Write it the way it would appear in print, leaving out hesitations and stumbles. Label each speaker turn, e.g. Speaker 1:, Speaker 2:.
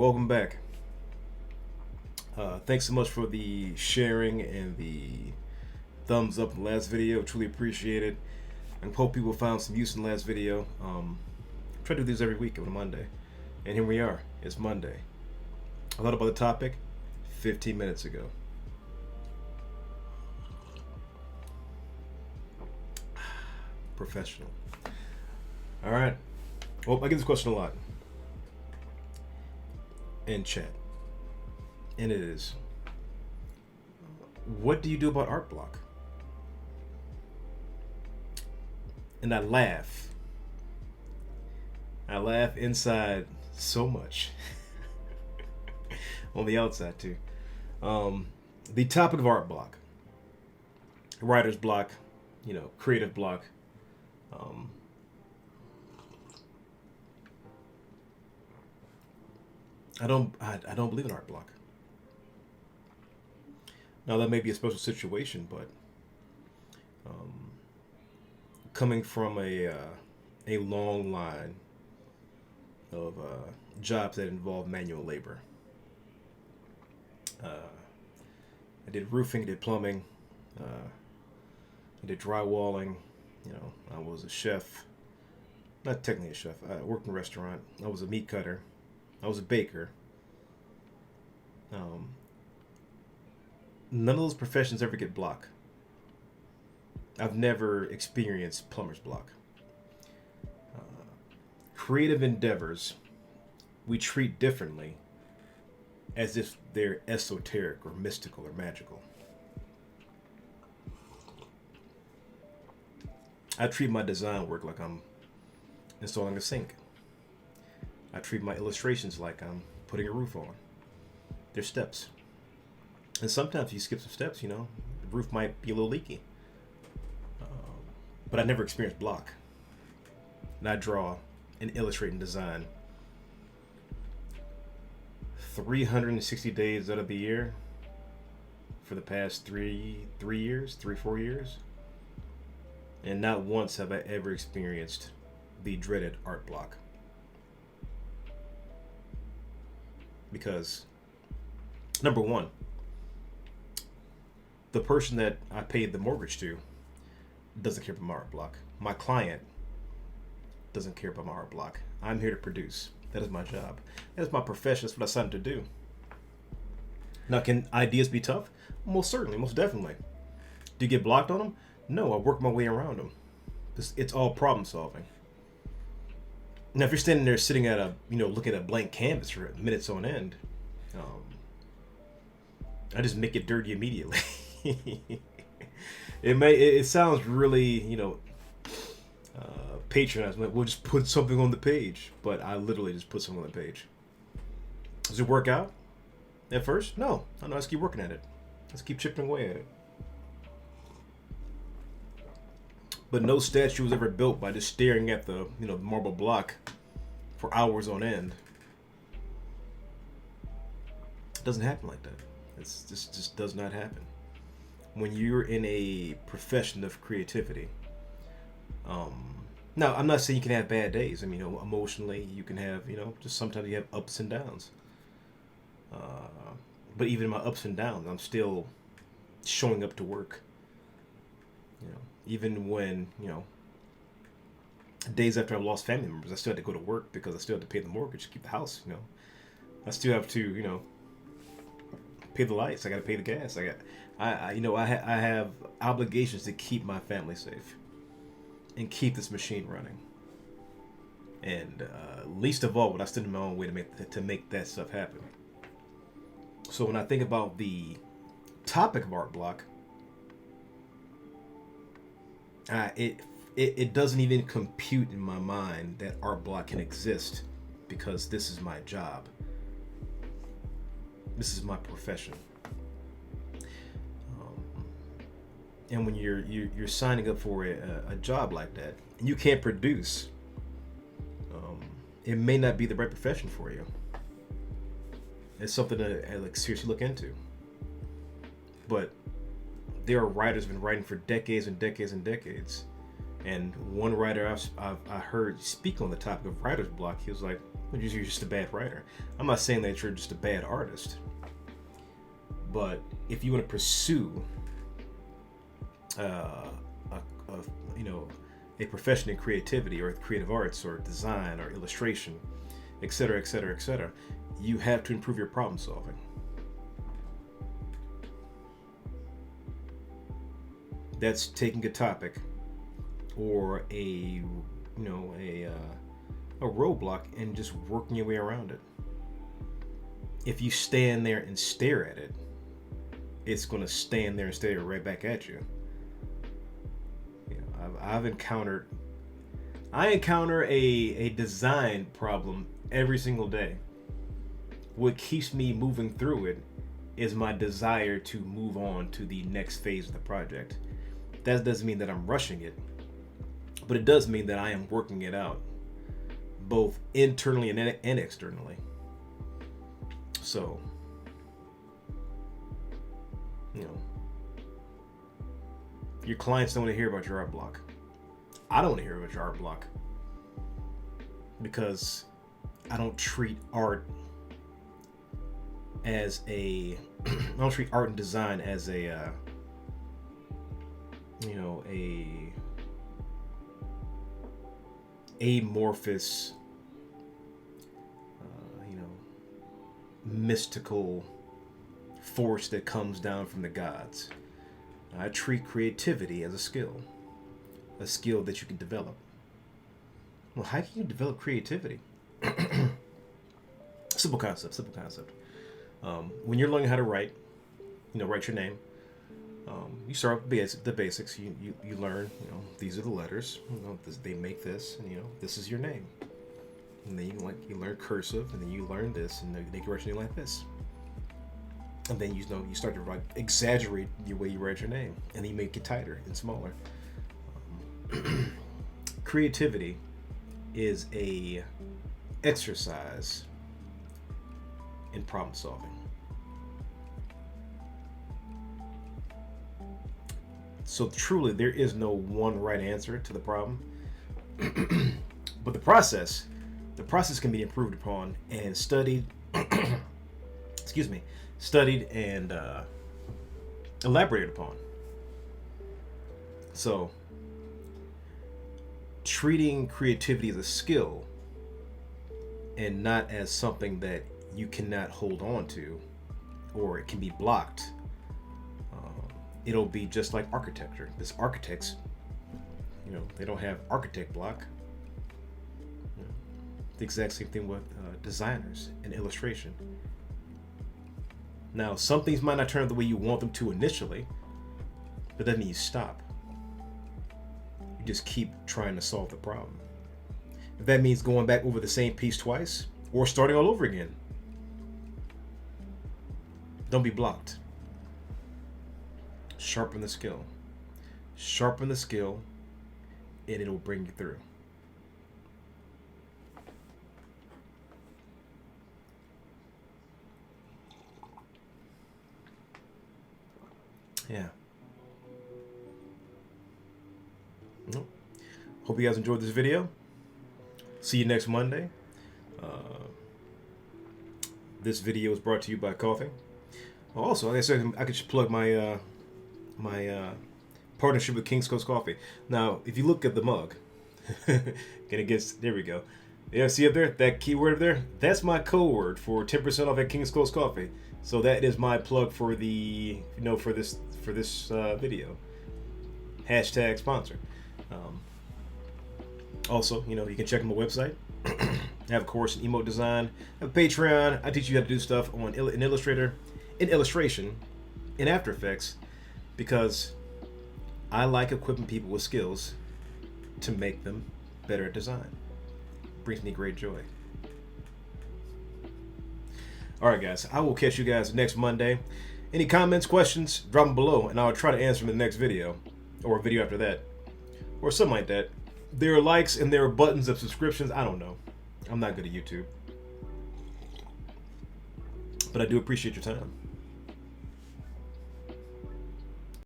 Speaker 1: welcome back. Thanks so much for the sharing and the thumbs up in the last video. Truly appreciate it. I hope people found some use in the last video. Try to do this every week on a Monday. And here we are. It's Monday. I thought about the topic 15 minutes ago. Professional. All right. Well, I get this question a lot in chat. And it is, what do you do about Art Block? And I laugh. I laugh inside so much. On the outside too. The topic of Art Block. Writer's block, creative block. I don't believe in Art Block. Now that may be a special situation, but coming from a long line of jobs that involve manual labor, I did roofing, did plumbing, I did drywalling. I was a chef, not technically a chef. I worked in a restaurant. I was a meat cutter. I was a baker. None of those professions ever get block. I've never experienced plumber's block. Creative endeavors, we treat differently as if they're esoteric or mystical or magical. I treat my design work like I'm installing a sink. I treat my illustrations like I'm putting a roof on. There's steps. And sometimes you skip some steps, the roof might be a little leaky. But I never experienced block. And I draw and illustrate and design 360 days out of the year for the past 4 years. And not once have I ever experienced the dreaded art block. Because, number one, the person that I paid the mortgage to doesn't care about my art block. My client doesn't care about my art block. I'm here to produce. That is my job. That is my profession. That's what I signed to do. Now, can ideas be tough? Most certainly, most definitely. Do you get blocked on them? No, I work my way around them. It's all problem solving. Now, if you're standing there sitting at looking at a blank canvas for minutes on end, I just make it dirty immediately. It sounds really, patronizing. We'll just put something on the page, but I literally just put something on the page. Does it work out at first? No, I know. Let's keep working at it. Let's keep chipping away at it. But no statue was ever built by just staring at the marble block for hours on end. It doesn't happen like that. It's just does not happen. When you're in a profession of creativity, now I'm not saying you can have bad days. I mean, emotionally, you can have just sometimes you have ups and downs. But even in my ups and downs, I'm still showing up to work. Even when, days after I've lost family members, I still had to go to work because I still had to pay the mortgage, keep the house, I still have to, pay the lights. I got to pay the gas. I have obligations to keep my family safe and keep this machine running. And least of all, would I stand in my own way to make that stuff happen. So when I think about the topic of Art Block, it doesn't even compute in my mind that art block can exist because this is my job. This is my profession. And when you're signing up for a job like that and you can't produce, it may not be the right profession for you. It's something to seriously look into. But there are writers who've been writing for decades and decades and decades And one writer I heard speak on the topic of writer's block, he was like, well, you're just a bad writer. I'm not saying that you're just a bad artist, but if you want to pursue a profession in creativity or creative arts or design or illustration, etc., etc., etc., you have to improve your problem solving. That's taking a topic or a roadblock and just working your way around it. If you stand there and stare at it, it's going to stand there and stare right back at you. I encounter a design problem every single day. What keeps me moving through it is my desire to move on to the next phase of the project. That doesn't mean that I'm rushing it, but it does mean that I am working it out, both internally and externally. So, your clients don't want to hear about your art block. I don't want to hear about your art block because I don't treat art as I don't treat art and design as a amorphous, mystical force that comes down from the gods. I treat creativity as a skill that you can develop. Well, how can you develop creativity? Simple concept. When you're learning how to write, write your name. You start with the basics. You learn, these are the letters. They make this, and this is your name. And then you learn cursive, and then you learn this, and they can write your name like this. And then you start to exaggerate the way you write your name, and then you make it tighter and smaller. Creativity is a exercise in problem solving. So truly, there is no one right answer to the problem, but the process can be improved upon and studied. Studied and elaborated upon. So, treating creativity as a skill and not as something that you cannot hold on to or it can be blocked. It'll be just like architecture. Because architects, they don't have architect block. The exact same thing with designers and illustration. Now, some things might not turn out the way you want them to initially, but that means you stop. You just keep trying to solve the problem. If that means going back over the same piece twice or starting all over again, don't be blocked. Sharpen the skill. Sharpen the skill, and it'll bring you through. Yeah. Nope. Hope you guys enjoyed this video. See you next Monday. This video is brought to you by coffee. Also, like I said, I could just plug my partnership with King's Coast Coffee. Now, if you look at the mug, there we go. Yeah, see up there, that keyword up there? That's my code word for 10% off at King's Coast Coffee. So that is my plug for the, for this video. Hashtag sponsor. Also, you can check out my website. I have a course in emote design. I have a Patreon. I teach you how to do stuff in Illustrator, in illustration, in After Effects, because I like equipping people with skills to make them better at design. It brings me great joy. Alright guys, I will catch you guys next Monday. Any comments, questions, drop them below, and I'll try to answer them in the next video, or a video after that, or something like that. There are likes and there are buttons of subscriptions. I don't know. I'm not good at YouTube. But I do appreciate your time.